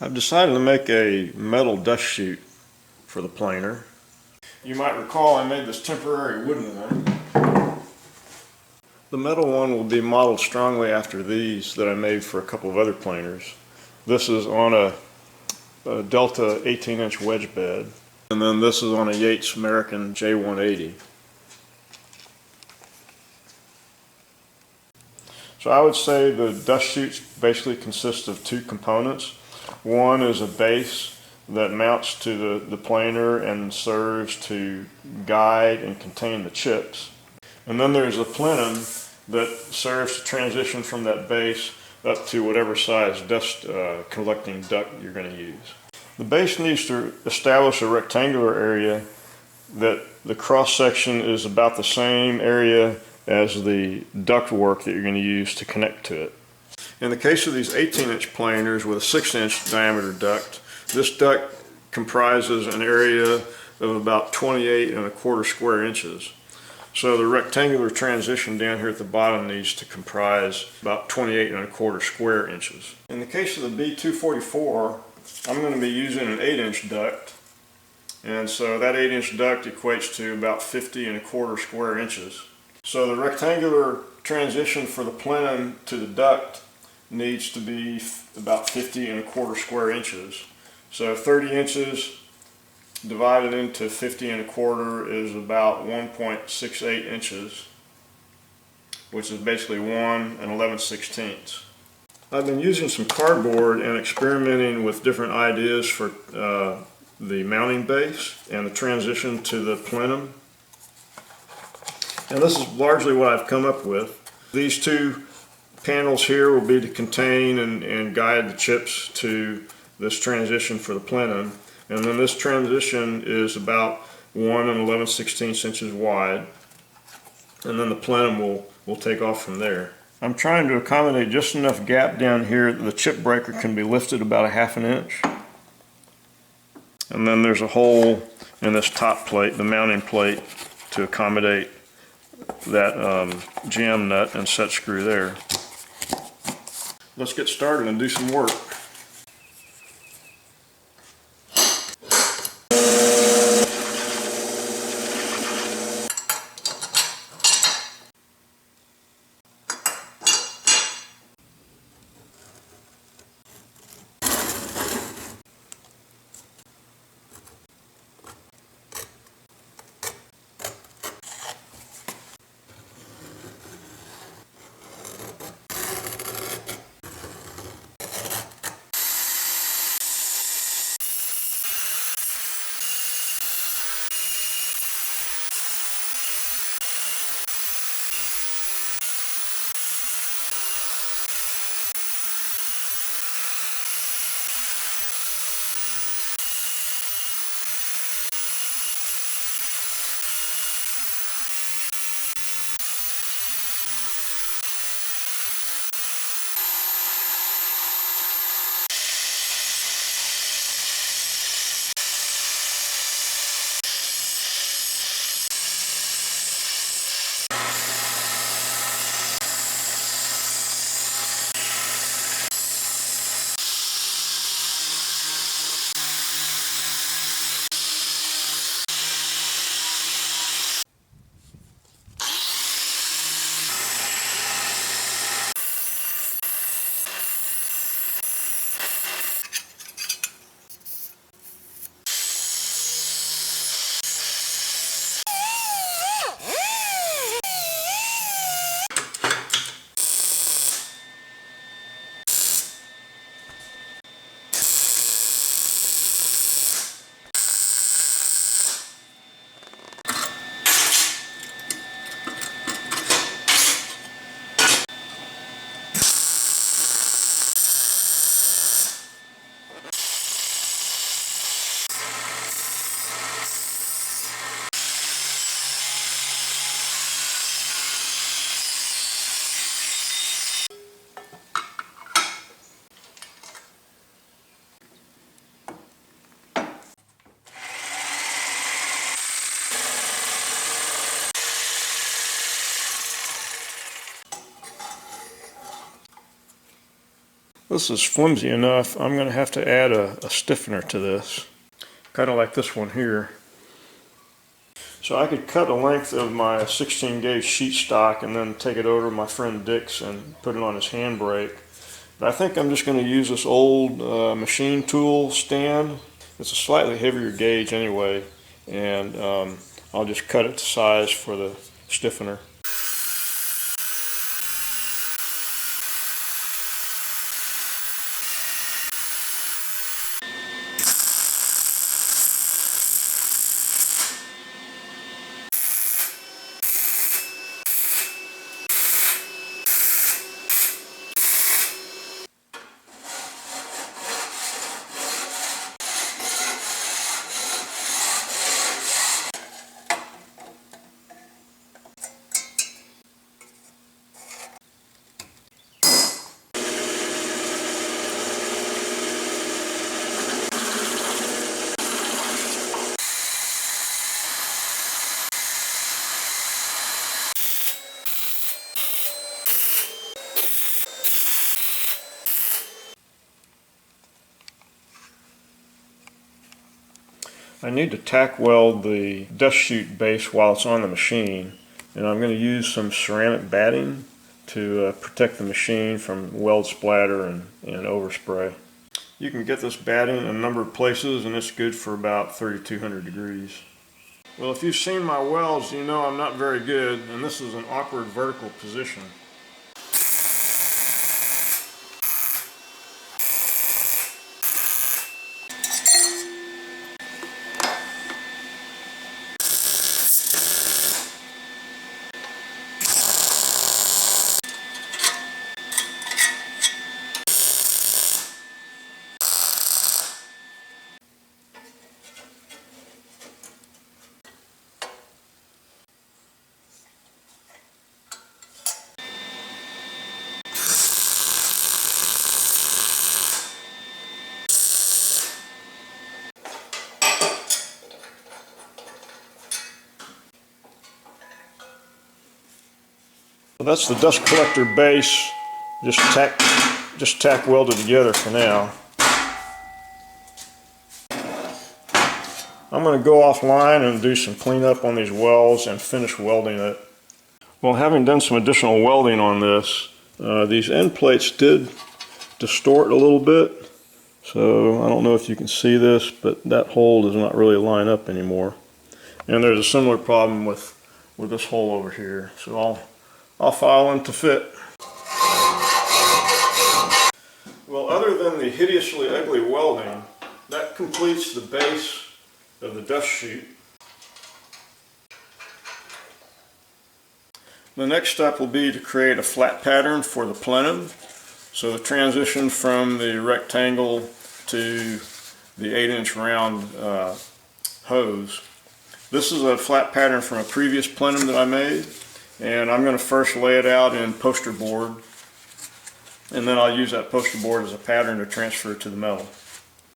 I've decided to make a metal dust chute for the planer. You might recall I made this temporary wooden one. The metal one will be modeled strongly after these that I made for a couple of other planers. This is on a Delta 18-inch wedge bed, and then this is on a Yates American J180. So I would say the dust chutes basically consist of two components. One is a base that mounts to the planer and serves to guide and contain the chips. And then there's a plenum that serves to transition from that base up to whatever size dust collecting duct you're going to use. The base needs to establish a rectangular area that the cross section is about the same area as the duct work that you're going to use to connect to it. In the case of these 18-inch planers with a 6-inch diameter duct, this duct comprises an area of about 28¼ square inches. So the rectangular transition down here at the bottom needs to comprise about 28¼ square inches. In the case of the B244, I'm going to be using an 8-inch duct, and so that 8-inch duct equates to about 50¼ square inches. So the rectangular transition for the plenum to the duct needs to be about 50¼ square inches. So 30 inches divided into 50¼ is about 1.68 inches, which is basically 1 11/16. I've been using some cardboard and experimenting with different ideas for the mounting base and the transition to the plenum. And this is largely what I've come up with. These two panels here will be to contain and guide the chips to this transition for the plenum. And then this transition is about 1 11/16 inches wide. And then the plenum will take off from there. I'm trying to accommodate just enough gap down here that the chip breaker can be lifted about 1/2 inch. And then there's a hole in this top plate, the mounting plate, to accommodate that jam nut and set screw there. Let's get started and do some work. This is flimsy enough. I'm going to have to add a stiffener to this, kind of like this one here. So I could cut a length of my 16 gauge sheet stock and then take it over to my friend Dick's and put it on his handbrake. But I think I'm just going to use this old machine tool stand. It's a slightly heavier gauge anyway, and I'll just cut it to size for the stiffener. I need to tack weld the dust chute base while it's on the machine, and I'm going to use some ceramic batting to protect the machine from weld splatter and overspray. You can get this batting in a number of places, and it's good for about 3,200 degrees. Well, if you've seen my welds, you know I'm not very good, and this is an awkward vertical position. So that's the dust collector base, just tack welded together for now. I'm going to go offline and do some cleanup on these welds and finish welding it. Well, having done some additional welding on this, these end plates did distort a little bit. So I don't know if you can see this, but that hole does not really line up anymore. And there's a similar problem with this hole over here. So I'll file them to fit. Well, other than the hideously ugly welding, that completes the base of the dust chute. The next step will be to create a flat pattern for the plenum. So the transition from the rectangle to the 8-inch round hose. This is a flat pattern from a previous plenum that I made, and I'm going to first lay it out in poster board, and then I'll use that poster board as a pattern to transfer to the metal.